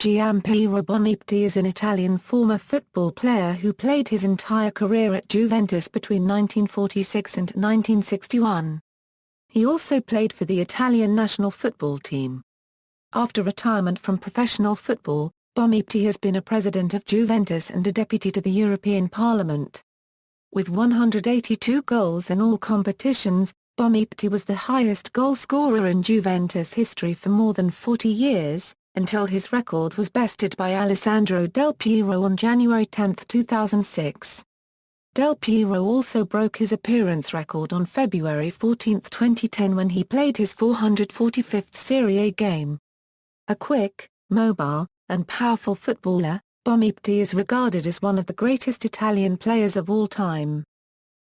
Giampiero Boniperti is an Italian former football player who played his entire career at Juventus between 1946 and 1961. He also played for the Italian national football team. After retirement from professional football, Boniperti has been a president of Juventus and a deputy to the European Parliament. With 182 goals in all competitions, Boniperti was the highest goal scorer in Juventus history for more than 40 years, until his record was bested by Alessandro Del Piero on January 10, 2006. Del Piero also broke his appearance record on February 14, 2010 when he played his 445th Serie A game. A quick, mobile, and powerful footballer, Boniperti is regarded as one of the greatest Italian players of all time.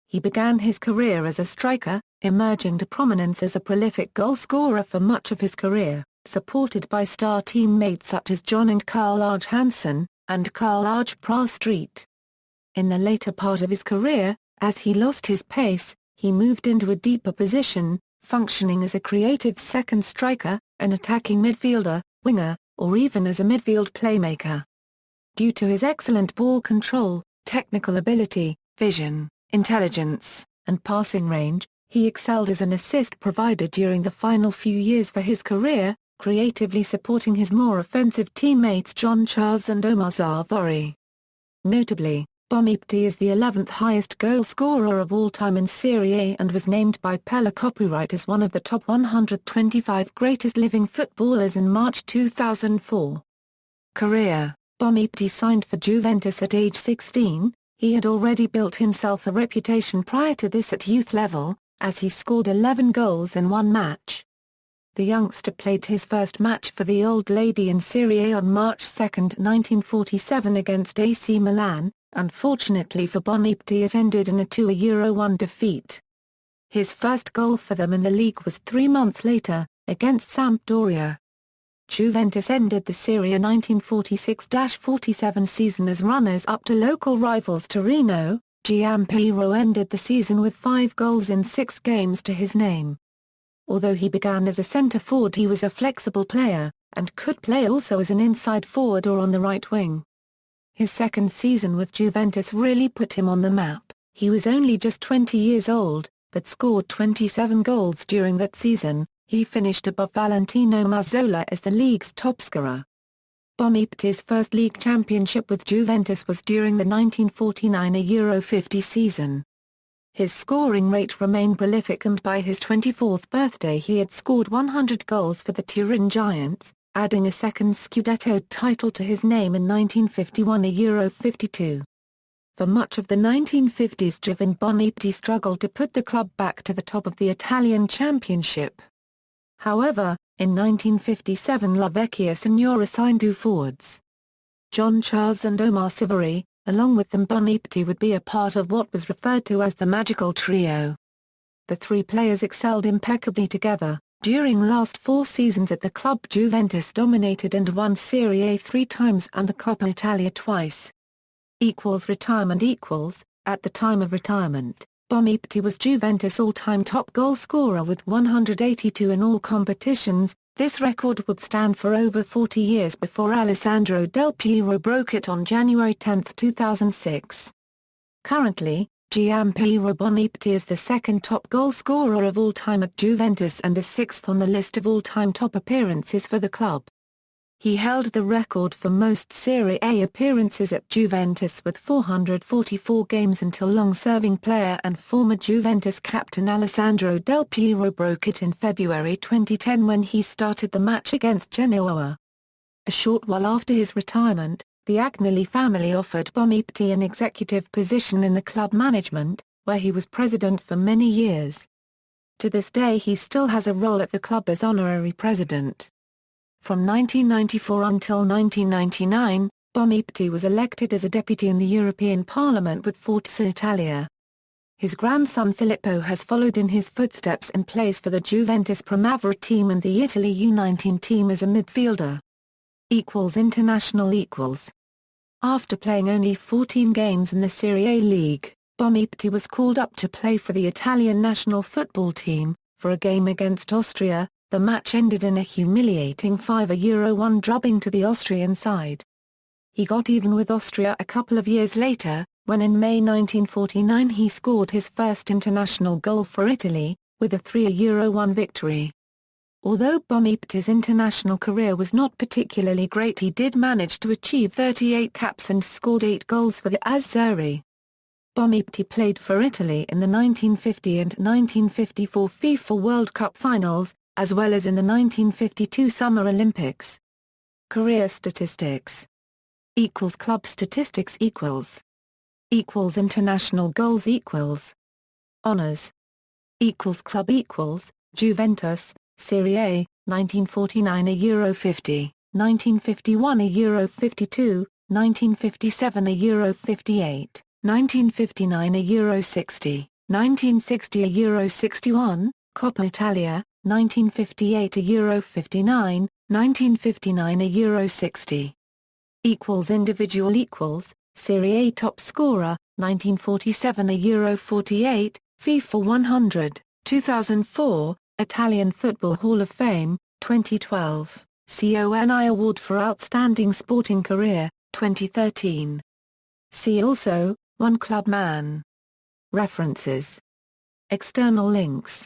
He began his career as a striker, emerging to prominence as a prolific goal-scorer for much of his career, supported by star teammates such as John and Karl Aage Hansen, and Karl Aage Præst. In the later part of his career, as he lost his pace, he moved into a deeper position, functioning as a creative second striker, an attacking midfielder, winger, or even as a midfield playmaker. Due to his excellent ball control, technical ability, vision, intelligence, and passing range, he excelled as an assist provider during the final few years for his career, creatively supporting his more offensive teammates John Charles and Omar Sívori. Notably, Boniperti is the 11th highest goal scorer of all time in Serie A and was named by Pelé Copyright as one of the top 125 greatest living footballers in March 2004. Career: Boniperti signed for Juventus at age 16. He had already built himself a reputation prior to this at youth level, as he scored 11 goals in one match. The youngster played his first match for the Old Lady in Serie A on March 2, 1947 against AC Milan. Unfortunately for Boniperti, it ended in a 2-1 defeat. His first goal for them in the league was 3 months later, against Sampdoria. Juventus ended the Serie A 1946-47 season as runners-up to local rivals Torino. Giampiero ended the season with 5 goals in 6 games to his name. Although he began as a centre-forward, he was a flexible player, and could play also as an inside forward or on the right wing. His second season with Juventus really put him on the map. He was only just 20 years old, but scored 27 goals during that season. He finished above Valentino Mazzola as the league's topscorer. Boniperti's first league championship with Juventus was during the 1949 Euro 50 season. His scoring rate remained prolific, and by his 24th birthday he had scored 100 goals for the Turin Giants, adding a second Scudetto title to his name in 1951 Euro 52. For much of the 1950s, Boniperti struggled to put the club back to the top of the Italian Championship. However, in 1957 La Vecchia Signora signed 2 forwards. John Charles and Omar Sívori. Along with them, Boniperti would be a part of what was referred to as the magical trio. The 3 players excelled impeccably together. During last 4 seasons at the club, Juventus dominated and won Serie A 3 times and the Coppa Italia twice. Retirement. At the time of retirement, Boniperti was Juventus' all-time top goal scorer with 182 in all competitions. This record would stand for over 40 years before Alessandro Del Piero broke it on January 10, 2006. Currently, Giampiero Boniperti is the second top goal scorer of all time at Juventus and is 6th on the list of all-time top appearances for the club. He held the record for most Serie A appearances at Juventus with 444 games until long-serving player and former Juventus captain Alessandro Del Piero broke it in February 2010 when he started the match against Genoa. A short while after his retirement, the Agnelli family offered Boniperti an executive position in the club management, where he was president for many years. To this day he still has a role at the club as honorary president. From 1994 until 1999, Boniperti was elected as a deputy in the European Parliament with Forza Italia. His grandson Filippo has followed in his footsteps and plays for the Juventus Primavera team and the Italy U19 team as a midfielder. International. After playing only 14 games in the Serie A league, Boniperti was called up to play for the Italian national football team, for a game against Austria, The match ended in a humiliating 5-1 drubbing to the Austrian side. He got even with Austria a couple of years later, when in May 1949 he scored his first international goal for Italy, with a 3-1 victory. Although Boniperti's international career was not particularly great, he did manage to achieve 38 caps and scored 8 goals for the Azzurri. Boniperti played for Italy in the 1950 and 1954 FIFA World Cup finals, as well as in the 1952 Summer Olympics. Career statistics. Club statistics international goals Honours Club Juventus, Serie A, 1949 Euro 50, 1951 Euro 52, 1957 Euro 58, 1959 Euro 60, 1960 Euro 61, Coppa Italia, 1958 Euro 59, 1959 Euro 60. Individual Serie A top scorer, 1947 Euro 48, FIFA 100, 2004, Italian Football Hall of Fame, 2012, CONI Award for Outstanding Sporting Career, 2013. See also, One Club Man. References. External links.